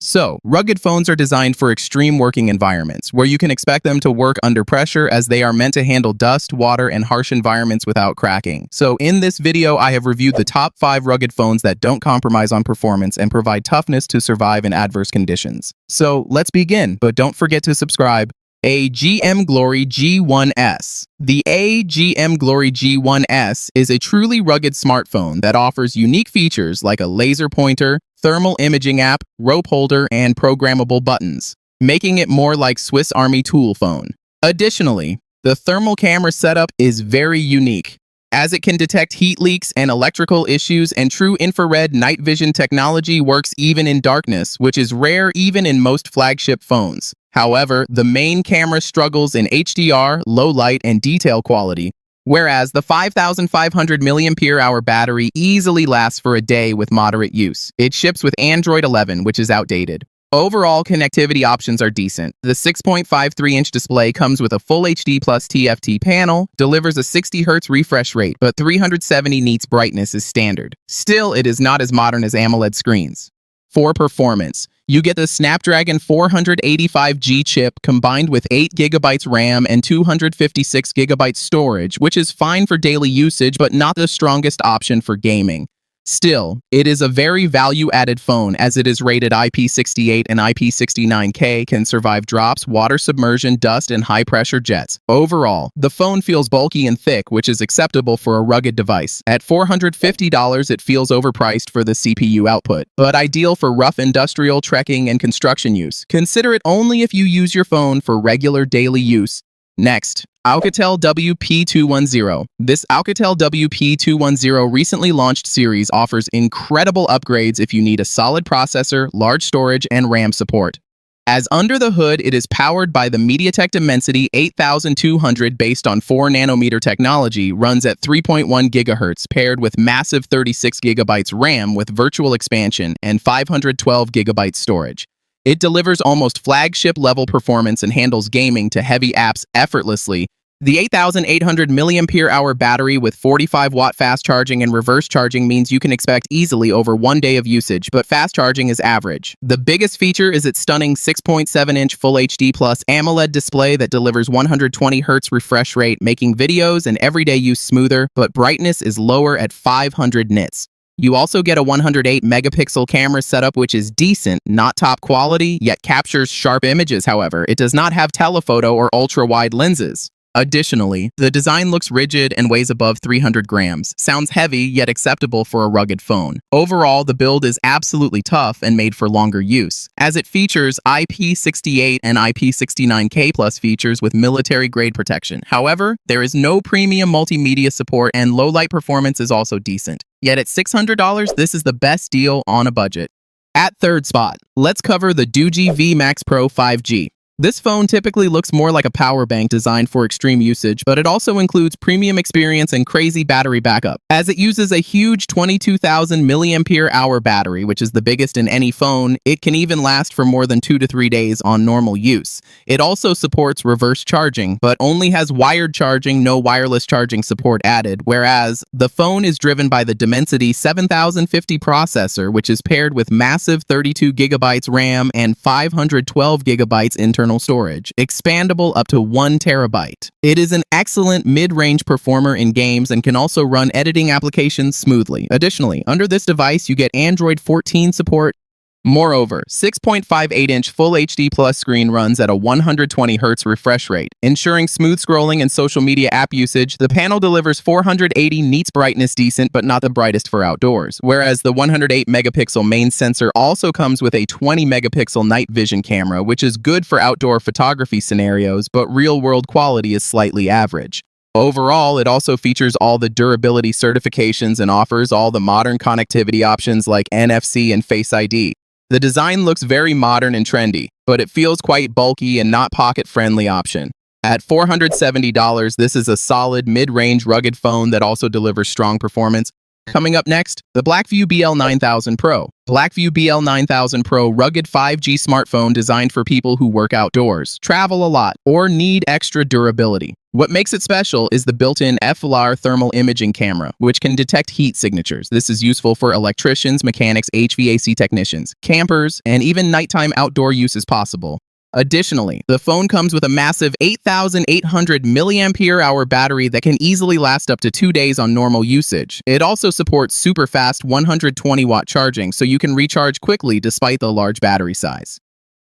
So, rugged phones are designed for extreme working environments, where you can expect them to work under pressure as they are meant to handle dust, water, and harsh environments without cracking. So in this video, I have reviewed the top 5 rugged phones that don't compromise on performance and provide toughness to survive in adverse conditions. So let's begin, but don't forget to subscribe. AGM Glory G1S. The AGM Glory G1S is a truly rugged smartphone that offers unique features like a laser pointer, thermal imaging app, rope holder, and programmable buttons, making it more like Swiss Army tool phone. Additionally, the thermal camera setup is very unique, as it can detect heat leaks and electrical issues, and true infrared night vision technology works even in darkness, which is rare even in most flagship phones. However, the main camera struggles in HDR, low light, and detail quality, whereas the 5,500 mAh battery easily lasts for a day with moderate use. It ships with Android 11, which is outdated. Overall, connectivity options are decent. The 6.53-inch display comes with a Full HD Plus TFT panel, delivers a 60 Hz refresh rate, but 370 nits brightness is standard. Still, it is not as modern as AMOLED screens. For performance, you get the Snapdragon 485G chip combined with 8GB RAM and 256GB storage, which is fine for daily usage but not the strongest option for gaming. Still, it is a very value-added phone as it is rated IP68 and IP69K, can survive drops, water submersion, dust, and high-pressure jets. Overall, the phone feels bulky and thick, which is acceptable for a rugged device. At $450, it feels overpriced for the CPU output, but ideal for rough industrial, trekking, and construction use. Consider it only if you use your phone for regular daily use. Next, OUKITEL WP210. This OUKITEL WP210 recently launched series offers incredible upgrades if you need a solid processor, large storage, and RAM support. As under the hood, it is powered by the MediaTek Dimensity 8200 based on 4nm technology, runs at 3.1 GHz, paired with massive 36GB RAM with virtual expansion and 512GB storage. It delivers almost flagship-level performance and handles gaming to heavy apps effortlessly. The 8,800 mAh battery with 45-watt fast charging and reverse charging means you can expect easily over 1 day of usage, but fast charging is average. The biggest feature is its stunning 6.7-inch Full HD Plus AMOLED display that delivers 120 Hz refresh rate, making videos and everyday use smoother, but brightness is lower at 500 nits. You also get a 108-megapixel camera setup, which is decent, not top quality, yet captures sharp images. However, it does not have telephoto or ultra-wide lenses. Additionally, the design looks rigid and weighs above 300 grams. Sounds heavy, yet acceptable for a rugged phone. Overall, the build is absolutely tough and made for longer use, as it features IP68 and IP69K plus features with military-grade protection. However, there is no premium multimedia support, and low-light performance is also decent. Yet at $600, this is the best deal on a budget. At third spot, let's cover the DOOGEE V Max Pro 5G. This phone typically looks more like a power bank designed for extreme usage, but it also includes premium experience and crazy battery backup, as it uses a huge 22,000 mAh battery, which is the biggest in any phone. It can even last for more than 2 to 3 days on normal use. It also supports reverse charging, but only has wired charging, no wireless charging support added, whereas the phone is driven by the Dimensity 7050 processor, which is paired with massive 32GB RAM and 512GB internal storage, expandable up to 1 terabyte. It is an excellent mid-range performer in games and can also run editing applications smoothly. Additionally, under this device, you get Android 14 support. Moreover, 6.58-inch Full HD Plus screen runs at a 120 Hz refresh rate, ensuring smooth scrolling and social media app usage. The panel delivers 480 nits brightness, decent but not the brightest for outdoors, whereas the 108-megapixel main sensor also comes with a 20-megapixel night vision camera, which is good for outdoor photography scenarios, but real-world quality is slightly average. Overall, it also features all the durability certifications and offers all the modern connectivity options like NFC and Face ID. The design looks very modern and trendy, but it feels quite bulky and not pocket-friendly option. At $470, this is a solid mid-range rugged phone that also delivers strong performance. Coming up next, the Blackview BL9000 Pro. Blackview BL9000 Pro rugged 5G smartphone designed for people who work outdoors, travel a lot, or need extra durability. What makes it special is the built-in FLR thermal imaging camera, which can detect heat signatures. This is useful for electricians, mechanics, HVAC technicians, campers, and even nighttime outdoor use is possible. Additionally, the phone comes with a massive 8,800 mAh battery that can easily last up to 2 days on normal usage. It also supports super fast 120-watt charging, so you can recharge quickly despite the large battery size.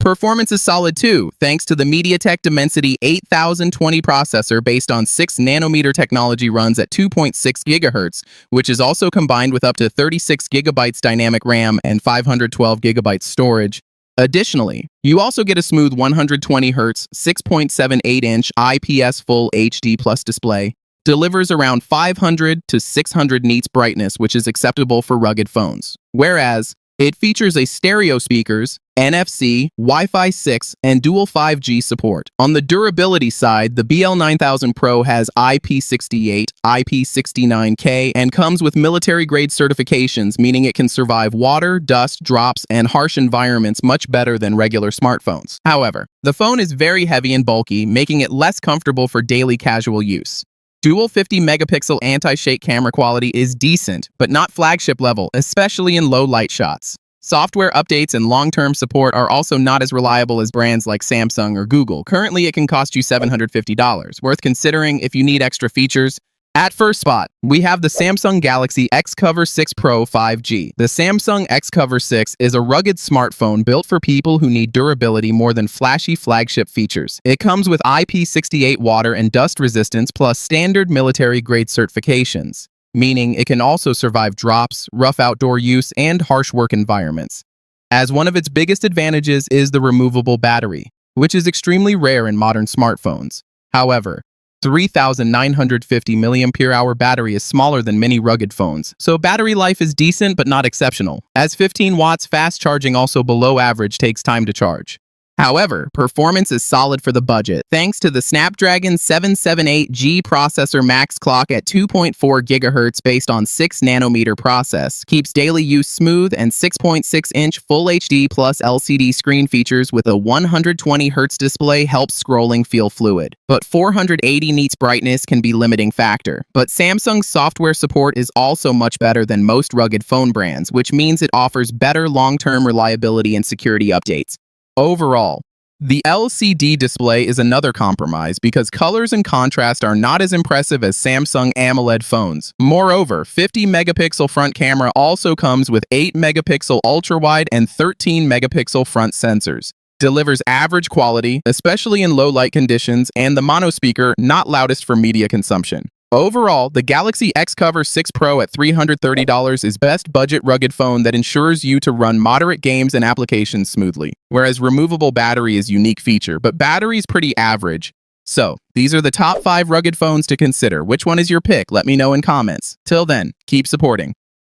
Performance is solid too, thanks to the MediaTek Dimensity 8020 processor based on 6nm technology, runs at 2.6 GHz, which is also combined with up to 36 GB dynamic RAM and 512 GB storage. Additionally, you also get a smooth 120Hz, 6.78-inch IPS Full HD Plus display, delivers around 500 to 600 nits brightness, which is acceptable for rugged phones. Whereas, it features a stereo speakers, NFC, Wi-Fi 6, and dual 5G support. On the durability side, the BL9000 Pro has IP68, IP69K, and comes with military-grade certifications, meaning it can survive water, dust, drops, and harsh environments much better than regular smartphones. However, the phone is very heavy and bulky, making it less comfortable for daily casual use. Dual 50-megapixel anti-shake camera quality is decent, but not flagship level, especially in low light shots. Software updates and long-term support are also not as reliable as brands like Samsung or Google. Currently, it can cost you $750, worth considering if you need extra features. At first spot, we have the Samsung Galaxy X-Cover 6 Pro 5G. The Samsung X-Cover 6 is a rugged smartphone built for people who need durability more than flashy flagship features. It comes with IP68 water and dust resistance plus standard military-grade certifications, meaning it can also survive drops, rough outdoor use, and harsh work environments. As one of its biggest advantages is the removable battery, which is extremely rare in modern smartphones. However, 3,950 mAh battery is smaller than many rugged phones, so battery life is decent but not exceptional, as 15 watts fast charging also below average takes time to charge. However, performance is solid for the budget, thanks to the Snapdragon 778G processor. Max clock at 2.4 GHz based on 6nm process, keeps daily use smooth, and 6.6-inch Full HD Plus LCD screen features with a 120Hz display helps scrolling feel fluid. But 480 nits brightness can be limiting factor. But Samsung's software support is also much better than most rugged phone brands, which means it offers better long-term reliability and security updates. Overall, the LCD display is another compromise because colors and contrast are not as impressive as Samsung AMOLED phones. Moreover, 50-megapixel front camera also comes with 8-megapixel ultra-wide and 13-megapixel front sensors. Delivers average quality, especially in low light conditions, and the mono speaker not loudest for media consumption. Overall, the Galaxy X-Cover 6 Pro at $330 is best budget rugged phone that ensures you to run moderate games and applications smoothly, whereas removable battery is a unique feature, but battery's pretty average. So, these are the top 5 rugged phones to consider. Which one is your pick? Let me know in comments. Till then, keep supporting.